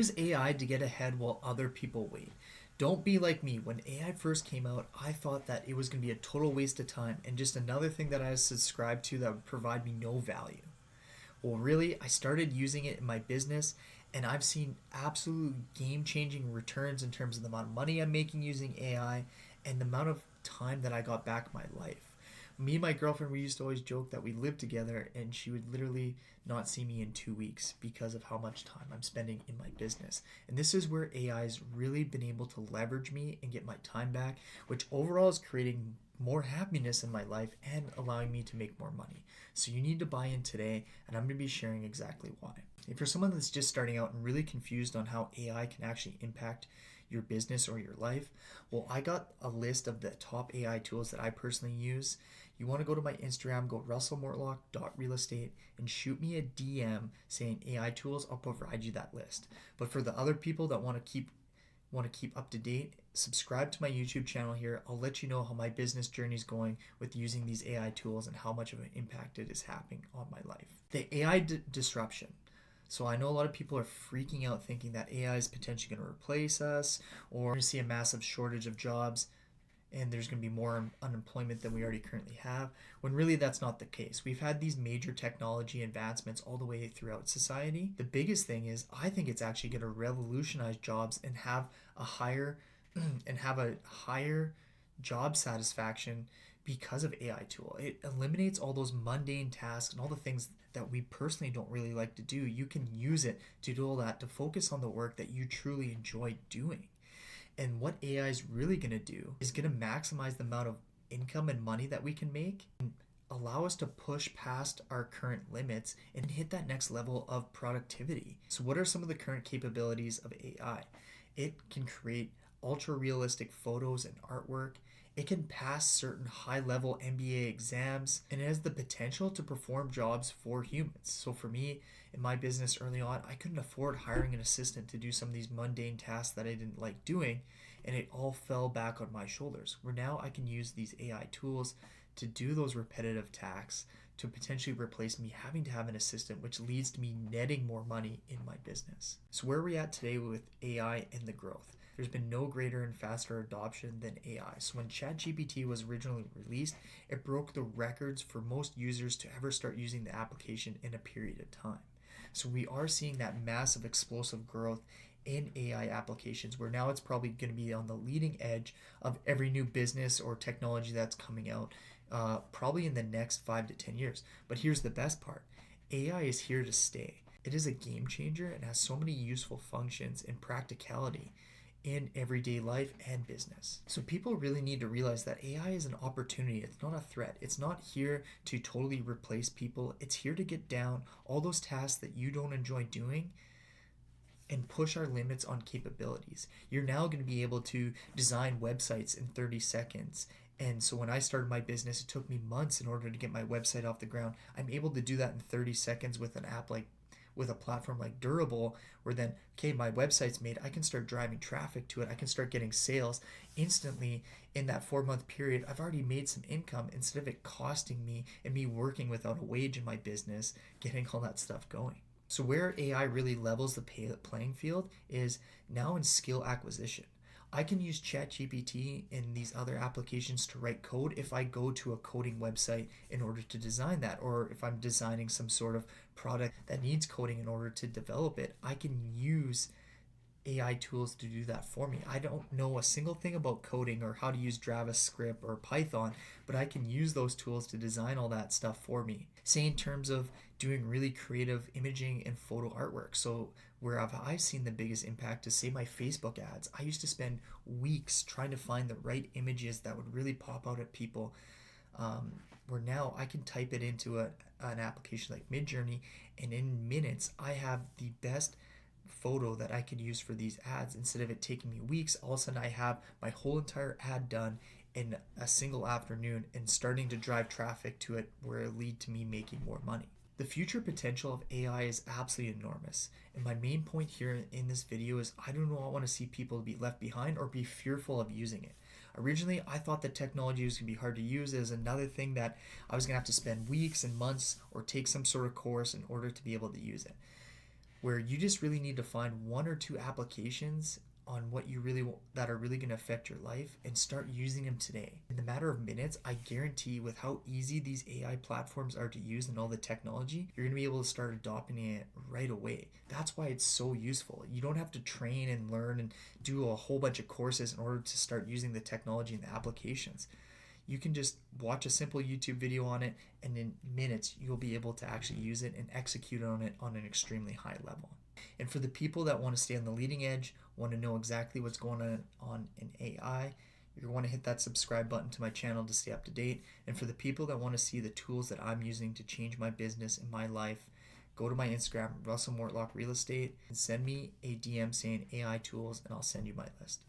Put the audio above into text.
Use AI to get ahead while other people wait. Don't be like me. When AI first came out, I thought that it was going to be a total waste of time and just another thing that I subscribed to that would provide me no value. Well, really, I started using it in my business and I've seen absolute game changing returns in terms of the amount of money I'm making using AI and the amount of time that I got back in my life. Me and my girlfriend, we used to always joke that we lived together and she would literally not see me in 2 weeks because of how much time I'm spending in my business. And this is where AI has really been able to leverage me and get my time back, which overall is creating more happiness in my life and allowing me to make more money. So you need to buy in today, and I'm going to be sharing exactly why. If you're someone that's just starting out and really confused on how AI can actually impact your business or your life, well, I got a list of the top AI tools that I personally use. You want to go to my Instagram, go russellmortlock.realestate and shoot me a DM saying AI tools. I'll provide you that list. But for the other people that want to keep up to date, subscribe to my YouTube channel here. I'll let you know how my business journey is going with using these AI tools and how much of an impact it is having on my life. The AI disruption. So I know a lot of people are freaking out thinking that AI is potentially going to replace us or we're going to see a massive shortage of jobs and there's going to be more unemployment than we already currently have, when really that's not the case. We've had these major technology advancements all the way throughout society. The biggest thing is I think it's actually going to revolutionize jobs and have a higher job satisfaction because of AI tool. It eliminates all those mundane tasks and all the things that we personally don't really like to do. You can use it to do all that, to focus on the work that you truly enjoy doing. And what AI is really going to do is going to maximize the amount of income and money that we can make and allow us to push past our current limits and hit that next level of productivity. So what are some of the current capabilities of AI? It can create ultra realistic photos and artwork. It can pass certain high level MBA exams, and it has the potential to perform jobs for humans. So for me, in my business early on, I couldn't afford hiring an assistant to do some of these mundane tasks that I didn't like doing, and it all fell back on my shoulders. Where now I can use these AI tools to do those repetitive tasks to potentially replace me having to have an assistant, which leads to me netting more money in my business. So where are we at today with AI and the growth? There's been no greater and faster adoption than AI. So when ChatGPT was originally released, it broke the records for most users to ever start using the application in a period of time. So we are seeing that massive explosive growth in AI applications where now it's probably going to be on the leading edge of every new business or technology that's coming out probably in the next 5 to 10 years. But here's the best part. AI is here to stay. It is a game changer and has so many useful functions and practicality in everyday life and business. So people really need to realize that AI is an opportunity. It's not a threat. It's not here to totally replace people. It's here to get down all those tasks that you don't enjoy doing and push our limits on capabilities. You're now going to be able to design websites in 30 seconds. And so when I started my business, it took me months in order to get my website off the ground. I'm able to do that in 30 seconds with an app like with a platform like Durable, where then, okay, my website's made, I can start driving traffic to it, I can start getting sales instantly. In that 4 month period, I've already made some income instead of it costing me and me working without a wage in my business, getting all that stuff going. So where AI really levels the playing field is now in skill acquisition. I can use ChatGPT and these other applications to write code if I go to a coding website in order to design that, or if I'm designing some sort of product that needs coding in order to develop it. I can use AI tools to do that for me. I don't know a single thing about coding or how to use JavaScript or Python, but I can use those tools to design all that stuff for me. Say in terms of doing really creative imaging and photo artwork. So where have I seen the biggest impact is, say, my Facebook ads. I used to spend weeks trying to find the right images that would really pop out at people. Where now I can type it into an application like Midjourney, and in minutes I have the best photo that I could use for these ads. Instead of it taking me weeks, all of a sudden I have my whole entire ad done in a single afternoon and starting to drive traffic to it where it lead to me making more money. The future potential of AI is absolutely enormous. And my main point here in this video is I do not want to see people be left behind or be fearful of using it. Originally, I thought that technology was going to be hard to use as another thing that I was going to have to spend weeks and months or take some sort of course in order to be able to use it. where you just really need to find one or two applications on what you really that are really going to affect your life and start using them today. In the matter of minutes, I guarantee with how easy these AI platforms are to use and all the technology, you're going to be able to start adopting it right away. That's why it's so useful. You don't have to train and learn and do a whole bunch of courses in order to start using the technology and the applications. You can just watch a simple YouTube video on it, and in minutes you'll be able to actually use it and execute on it on an extremely high level. And for the people that want to stay on the leading edge, want to know exactly what's going on in AI, you're going to hit that subscribe button to my channel to stay up to date. And for the people that want to see the tools that I'm using to change my business and my life, go to my Instagram, Russell Mortlock Real Estate, and send me a DM saying AI tools, and I'll send you my list.